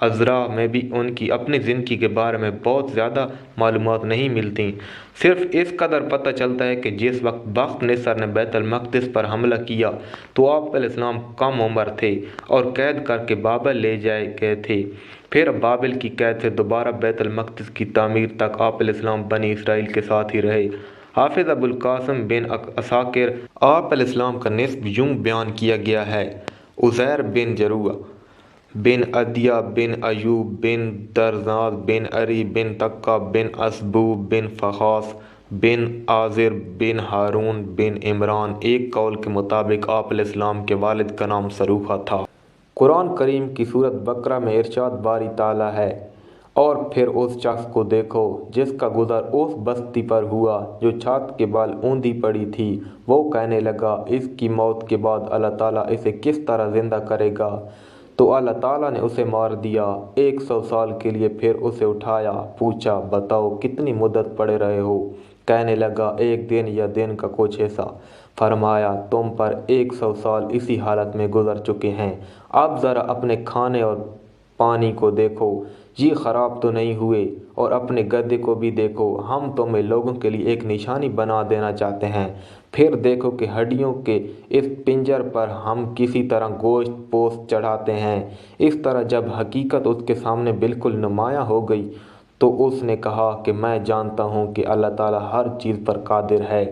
ازرا میں بھی ان کی اپنی زندگی کے بارے میں بہت زیادہ معلومات نہیں ملتی۔ صرف اس قدر پتہ چلتا ہے کہ جس وقت بخت نصر نے بیت المقدس پر حملہ کیا تو آپ علیہ السلام کم عمر تھے اور قید کر کے بابل لے جائے گئے تھے۔ پھر بابل کی قید سے دوبارہ بیت المقدس کی تعمیر تک آپ علیہ السلام بنی اسرائیل کے ساتھ ہی رہے۔ حافظ ابو القاسم بن عساکر آپ علیہ السلام کا نسب یوں بیان کیا گیا ہے: عزیر بن جروع بن عدیہ بن ایوب بن درزاد بن اری بن تکہ بن اسبو بن فخاس بن آزر بن ہارون بن عمران۔ ایک قول کے مطابق آپ علیہ السلام کے والد کا نام سروخہ تھا۔ قرآن کریم کی سورۃ بقرہ میں ارشاد باری تعالیٰ ہے: اور پھر اس شخص کو دیکھو جس کا گزر اس بستی پر ہوا جو چھت کے بل اوندھی پڑی تھی، وہ کہنے لگا اس کی موت کے بعد اللہ تعالیٰ اسے کس طرح زندہ کرے گا؟ تو اللہ تعالیٰ نے اسے مار دیا 100 سال کے لیے، پھر اسے اٹھایا، پوچھا بتاؤ کتنی مدت پڑے رہے ہو؟ کہنے لگا ایک دن یا دن کا کچھ حصہ۔ فرمایا تم پر 100 سال اسی حالت میں گزر چکے ہیں، اب ذرا اپنے کھانے اور پانی کو دیکھو، یہ خراب تو نہیں ہوئے، اور اپنے گدھے کو بھی دیکھو، ہم تمہیں لوگوں کے لیے ایک نشانی بنا دینا چاہتے ہیں۔ پھر دیکھو کہ ہڈیوں کے اس پنجر پر ہم کسی طرح گوشت پوست چڑھاتے ہیں۔ اس طرح جب حقیقت اس کے سامنے بالکل نمایاں ہو گئی تو اس نے کہا کہ میں جانتا ہوں کہ اللہ تعالیٰ ہر چیز پر قادر ہے۔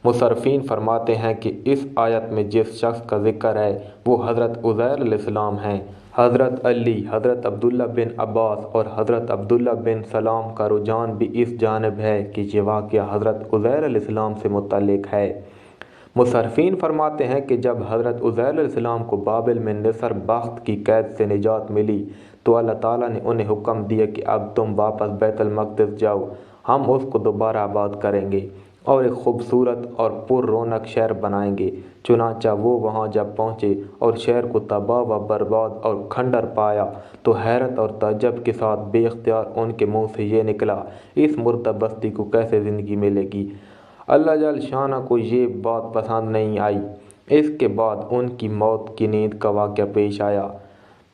مصرفین فرماتے ہیں کہ اس آیت میں جس شخص کا ذکر ہے وہ حضرت عزیر علیہ السلام ہیں۔ حضرت علی، حضرت عبداللہ بن عباس اور حضرت عبداللہ بن سلام کا رجحان بھی اس جانب ہے کہ یہ واقعہ حضرت عزیر علیہ السلام سے متعلق ہے۔ مصرفین فرماتے ہیں کہ جب حضرت عزیر علیہ السلام کو بابل میں نصر بخت کی قید سے نجات ملی تو اللہ تعالیٰ نے انہیں حکم دیا کہ اب تم واپس بیت المقدس جاؤ، ہم اس کو دوبارہ آباد کریں گے اور ایک خوبصورت اور پر رونق شہر بنائیں گے۔ چنانچہ وہ وہاں جب پہنچے اور شہر کو تباہ و برباد اور کھنڈر پایا تو حیرت اور تعجب کے ساتھ بے اختیار ان کے منہ سے یہ نکلا اس مردہ بستی کو کیسے زندگی ملے گی؟ اللہ جل شانہ کو یہ بات پسند نہیں آئی۔ اس کے بعد ان کی موت کی نیند کا واقعہ پیش آیا۔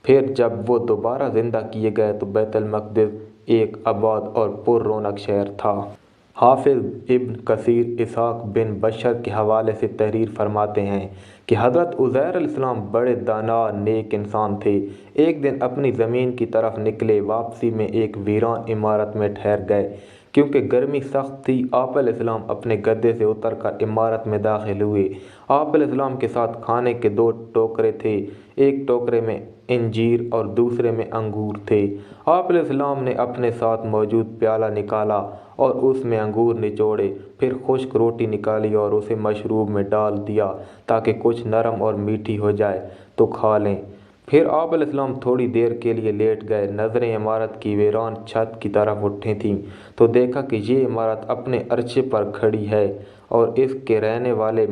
پھر جب وہ دوبارہ زندہ کیے گئے تو بیت المقدس ایک آباد اور پر رونق شہر تھا۔ حافظ ابن کثیر اسحاق بن بشر کے حوالے سے تحریر فرماتے ہیں کہ حضرت عزیر علیہ السلام بڑے دانا نیک انسان تھے۔ ایک دن اپنی زمین کی طرف نکلے، واپسی میں ایک ویران عمارت میں ٹھہر گئے۔ کیونکہ گرمی سخت تھی، آپ علیہ السلام اپنے گدھے سے اتر کر عمارت میں داخل ہوئے۔ آپ علیہ السلام کے ساتھ کھانے کے 2 ٹوکرے تھے، ایک ٹوکرے میں انجیر اور دوسرے میں انگور تھے۔ آپ علیہ السلام نے اپنے ساتھ موجود پیالہ نکالا اور اس میں انگور نچوڑے، پھر خشک روٹی نکالی اور اسے مشروب میں ڈال دیا تاکہ کچھ نرم اور میٹھی ہو جائے تو کھا لیں۔ پھر آپ علیہ السلام تھوڑی دیر کے لیے لیٹ گئے۔ نظریں عمارت کی ویران چھت کی طرف اٹھی تھیں تو دیکھا کہ یہ عمارت اپنے عرصے پر کھڑی ہے اور اس کے رہنے والے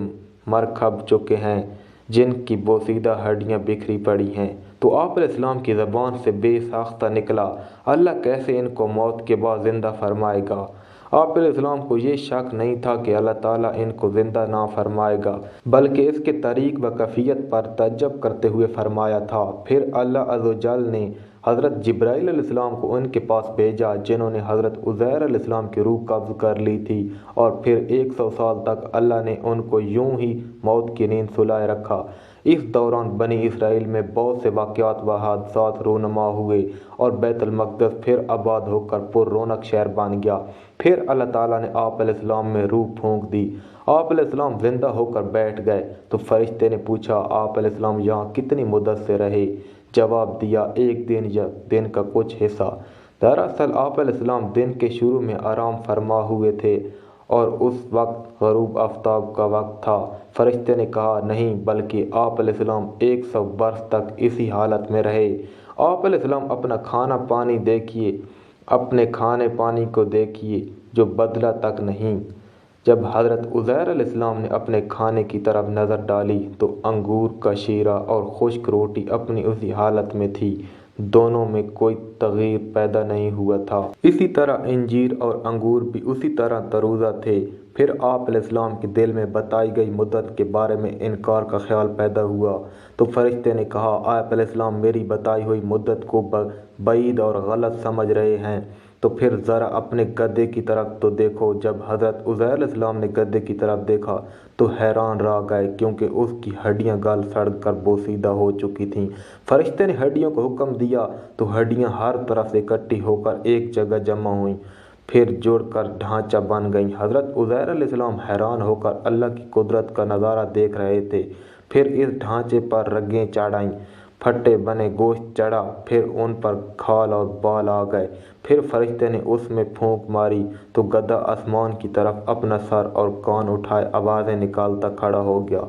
مر کھپ چکے ہیں، جن کی بوسیدہ ہڈیاں بکھری پڑی ہیں۔ تو آپ علیہ السلام کی زبان سے بے ساختہ نکلا، اللہ کیسے ان کو موت کے بعد زندہ فرمائے گا؟ آپ علیہ السلام کو یہ شک نہیں تھا کہ اللہ تعالیٰ ان کو زندہ نہ فرمائے گا، بلکہ اس کے طریق و کیفیت پر تعجب کرتے ہوئے فرمایا تھا۔ پھر اللہ عز و جل نے حضرت جبرائیل علیہ السلام کو ان کے پاس بھیجا، جنہوں نے حضرت عزیر علیہ السلام کی روح قبض کر لی تھی، اور پھر 100 سال تک اللہ نے ان کو یوں ہی موت کی نیند سلائے رکھا۔ اس دوران بنی اسرائیل میں بہت سے واقعات و حادثات رونما ہوئے اور بیت المقدس پھر آباد ہو کر پر رونق شہر بن گیا۔ پھر اللہ تعالیٰ نے آپ علیہ السلام میں روح پھونک دی، آپ علیہ السلام زندہ ہو کر بیٹھ گئے۔ تو فرشتے نے پوچھا آپ علیہ السلام یہاں کتنی مدت سے رہے؟ جواب دیا 1 دن یا دن کا کچھ حصہ۔ دراصل آپ علیہ السلام دن کے شروع میں آرام فرما ہوئے تھے اور اس وقت غروب آفتاب کا وقت تھا۔ فرشتے نے کہا نہیں، بلکہ آپ علیہ السلام 100 برس تک اسی حالت میں رہے۔ آپ علیہ السلام اپنا کھانا پانی دیکھیے، اپنے کھانے پانی کو دیکھیے جو بدلا تک نہیں۔ جب حضرت عزیر علیہ السلام نے اپنے کھانے کی طرف نظر ڈالی تو انگور کا شیرہ اور خشک روٹی اپنی اسی حالت میں تھی، دونوں میں کوئی تغیر پیدا نہیں ہوا تھا۔ اسی طرح انجیر اور انگور بھی اسی طرح تروزہ تھے۔ پھر آپ علیہ السلام کے دل میں بتائی گئی مدت کے بارے میں انکار کا خیال پیدا ہوا تو فرشتے نے کہا آپ علیہ السلام میری بتائی ہوئی مدت کو بعید اور غلط سمجھ رہے ہیں، تو پھر ذرا اپنے گدھے کی طرف تو دیکھو۔ جب حضرت عزیر علیہ السلام نے گدھے کی طرف دیکھا تو حیران رہ گئے، کیونکہ اس کی ہڈیاں گل سڑ کر بوسیدہ ہو چکی تھیں۔ فرشتے نے ہڈیوں کو حکم دیا تو ہڈیاں ہر طرف سے اکٹھی ہو کر ایک جگہ جمع ہوئیں، پھر جڑ کر ڈھانچہ بن گئیں۔ حضرت عزیر علیہ السلام حیران ہو کر اللہ کی قدرت کا نظارہ دیکھ رہے تھے۔ پھر اس ڈھانچے پر رگیں چڑھ آئیں، پھٹے بنے گوشت چڑھا، پھر ان پر کھال اور بال آ گئے۔ پھر فرشتے نے اس میں پھونک ماری تو گدھا آسمان کی طرف اپنا سر اور کان اٹھائے آوازیں نکالتا کھڑا ہو گیا۔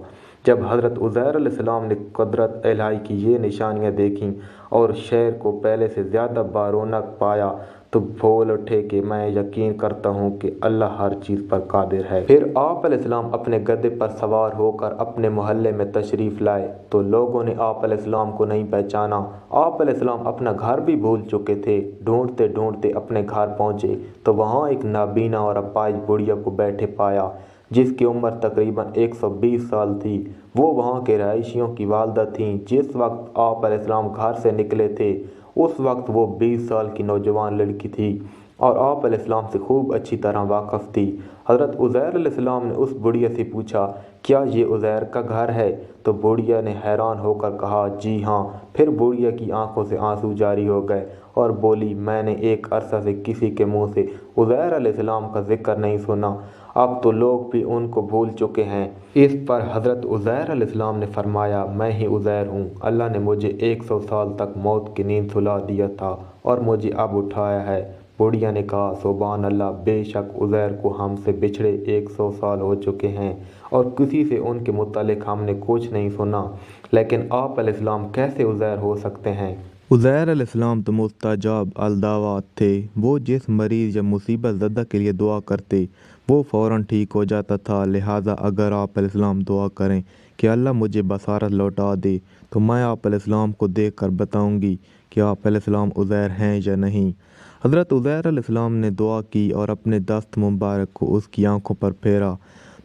جب حضرت عزیر علیہ السلام نے قدرت الہی کی یہ نشانیاں دیکھیں اور شہر کو پہلے سے زیادہ بارونق پایا تو بول اٹھے کہ میں یقین کرتا ہوں کہ اللہ ہر چیز پر قادر ہے۔ پھر آپ علیہ السلام اپنے گدھے پر سوار ہو کر اپنے محلے میں تشریف لائے تو لوگوں نے آپ علیہ السلام کو نہیں پہچانا۔ آپ علیہ السلام اپنا گھر بھی بھول چکے تھے۔ ڈھونڈتے ڈھونڈتے اپنے گھر پہنچے تو وہاں ایک نابینا اور اپاہج بڑھیا کو بیٹھے پایا، جس کی عمر تقریباً 120 سال تھی۔ وہ وہاں کے رہائشیوں کی والدہ تھیں۔ جس وقت آپ علیہ السلام گھر سے نکلے تھے اس وقت وہ 20 سال کی نوجوان لڑکی تھی اور آپ علیہ السلام سے خوب اچھی طرح واقف تھی۔ حضرت عزیر علیہ السلام نے اس بڑھیا سے پوچھا کیا یہ عزیر کا گھر ہے؟ تو بڑھیا نے حیران ہو کر کہا جی ہاں۔ پھر بڑھیا کی آنکھوں سے آنسو جاری ہو گئے اور بولی میں نے ایک عرصہ سے کسی کے منہ سے عزیر علیہ السلام کا ذکر نہیں سنا، اب تو لوگ بھی ان کو بھول چکے ہیں۔ اس پر حضرت عزیر علیہ السلام نے فرمایا میں ہی عزیر ہوں، اللہ نے مجھے 100 سال تک موت کی نیند سلا دیا تھا اور مجھے اب اٹھایا ہے۔ بڑھیا نے کہا سبحان اللہ، بے شک عزیر کو ہم سے بچھڑے 100 سال ہو چکے ہیں اور کسی سے ان کے متعلق ہم نے کچھ نہیں سنا، لیکن آپ علیہ السلام کیسے عزیر ہو سکتے ہیں؟ عزیر علیہ السلام تو مستجاب الدعوات تھے۔ وہ جس مریض یا مصیبت زدہ کے لیے دعا کرتے وہ فوراً ٹھیک ہو جاتا تھا۔ لہٰذا اگر آپ علیہ السلام دعا کریں کہ اللہ مجھے بصارت لوٹا دے تو میں آپ علیہ السلام کو دیکھ کر بتاؤں گی کہ آپ علیہ السلام عزیر ہیں یا نہیں۔ حضرت عزیر علیہ السلام نے دعا کی اور اپنے دست مبارک کو اس کی آنکھوں پر پھیرا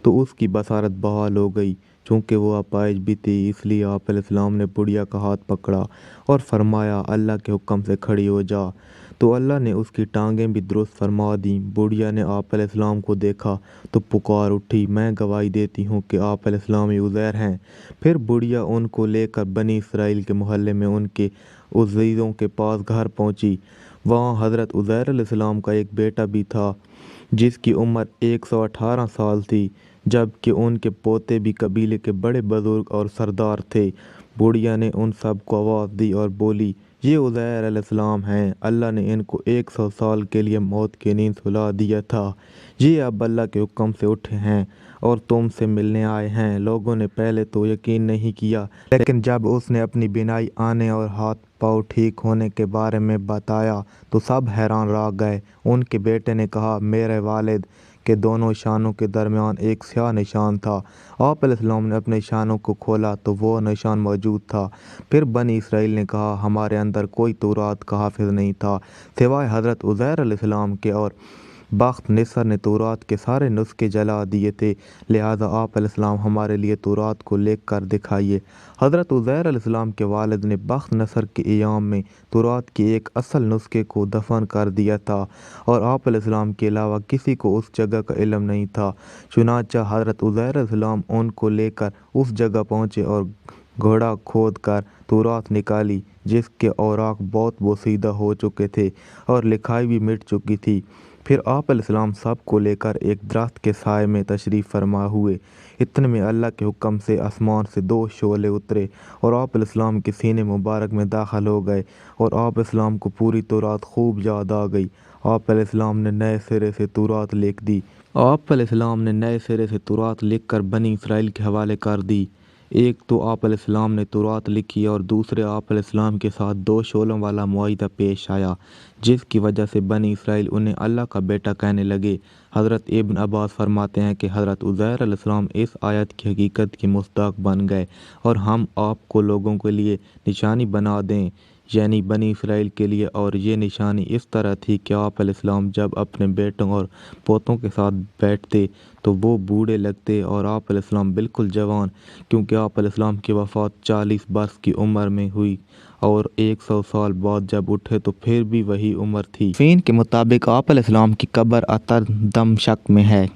تو اس کی بصارت بحال ہو گئی۔ چونکہ وہ اپاہج بھی تھی اس لیے آپ علیہ السلام نے بڑھیا کا ہاتھ پکڑا اور فرمایا اللہ کے حکم سے کھڑی ہو جا، تو اللہ نے اس کی ٹانگیں بھی درست فرما دیں۔ بڑھیا نے آپ علیہ السلام کو دیکھا تو پکار اٹھی میں گواہی دیتی ہوں کہ آپ علیہ السلام ہی عزیر ہیں۔ پھر بڑھیا ان کو لے کر بنی اسرائیل کے محلے میں ان کے عزیزوں کے پاس گھر پہنچی۔ وہاں حضرت عزیر علیہ السلام کا ایک بیٹا بھی تھا جس کی عمر 118 سال تھی، جبکہ ان کے پوتے بھی قبیلے کے بڑے بزرگ اور سردار تھے۔ بڑھیا نے ان سب کو آواز دی اور بولی یہ عزیر علیہ السلام ہیں، اللہ نے ان کو 100 سال کے لیے موت کی نیند سلا دیا تھا، یہ اب اللہ کے حکم سے اٹھے ہیں اور تم سے ملنے آئے ہیں۔ لوگوں نے پہلے تو یقین نہیں کیا، لیکن جب اس نے اپنی بینائی آنے اور ہاتھ پاؤں ٹھیک ہونے کے بارے میں بتایا تو سب حیران رہ گئے۔ ان کے بیٹے نے کہا میرے والد کے دونوں شانوں کے درمیان ایک سیاہ نشان تھا۔ آپ علیہ السلام نے اپنے شانوں کو کھولا تو وہ نشان موجود تھا۔ پھر بنی اسرائیل نے کہا ہمارے اندر کوئی تورات کا حافظ نہیں تھا سوائے حضرت عزیر علیہ السلام کے، اور بخت نصر نے تورات کے سارے نسخے جلا دیے تھے، لہٰذا آپ علیہ السلام ہمارے لیے تورات کو لکھ کر دکھائیے۔ حضرت عزیر علیہ السلام کے والد نے بخت نصر کے ایام میں تورات کے ایک اصل نسخے کو دفن کر دیا تھا اور آپ علیہ السلام کے علاوہ کسی کو اس جگہ کا علم نہیں تھا۔ چنانچہ حضرت عزیر علیہ السلام ان کو لے کر اس جگہ پہنچے اور گھڑا کھود کر تورات نکالی، جس کے اوراق بہت بوسیدہ ہو چکے تھے اور لکھائی بھی مٹ چکی تھی۔ پھر آپ علیہ السلام سب کو لے کر ایک درخت کے سائے میں تشریف فرما ہوئے۔ اتنے میں اللہ کے حکم سے آسمان سے 2 شعلے اترے اور آپ علیہ السلام کے سینے مبارک میں داخل ہو گئے اور آپ علیہ السلام کو پوری تورات خوب یاد آ گئی۔ آپ علیہ السلام نے نئے سرے سے تورات لکھ دی۔ آپ علیہ السلام نے نئے سرے سے تورات لکھ کر بنی اسرائیل کے حوالے کر دی۔ ایک تو آپ علیہ السلام نے تورات لکھی اور دوسرے آپ علیہ السلام کے ساتھ 2 شعلوں والا معاہدہ پیش آیا، جس کی وجہ سے بنی اسرائیل انہیں اللہ کا بیٹا کہنے لگے۔ حضرت ابن عباس فرماتے ہیں کہ حضرت عزیر علیہ السلام اس آیت کی حقیقت کے مصداق بن گئے اور ہم آپ کو لوگوں کے لیے نشانی بنا دیں، یعنی بنی اسرائیل کے لیے، اور یہ نشانی اس طرح تھی کہ آپ علیہ السلام جب اپنے بیٹوں اور پوتوں کے ساتھ بیٹھتے تو وہ بوڑھے لگتے اور آپ علیہ السلام بالکل جوان، کیونکہ آپ علیہ السلام کی وفات 40 برس کی عمر میں ہوئی اور 100 سال بعد جب اٹھے تو پھر بھی وہی عمر تھی۔ فین کے مطابق آپ علیہ السلام کی قبر اتر دمشق میں ہے۔